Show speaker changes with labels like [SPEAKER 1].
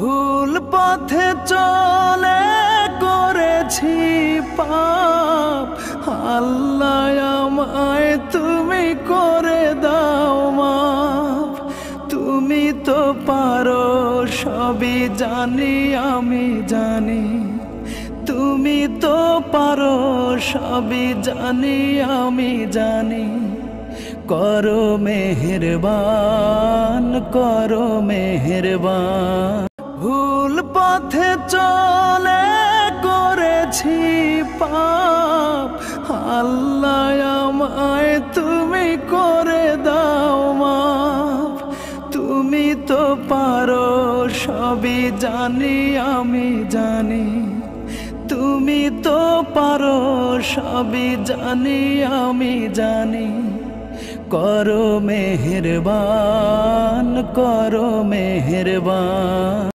[SPEAKER 1] ভুল পথে চলে করেছি পাপ, আল্লাহ আমায় তুমি করে দাও মাফ। তুমি তো পারো সবই জানি আমি জানি, তুমি তো পারো সবই জানি আমি জানি। করো মেহেরবান, করো মেহেরবান। ভুল পথে চলে করেছি পাপ, আল্লাহ আমায় তুমি করে দাও মাফ। তুমি তো পারো সবই জানি আমি জানি, তুমি তো পারো সবই জানি আমি জানি। করো মেহেরবান, করো মেহেরবান।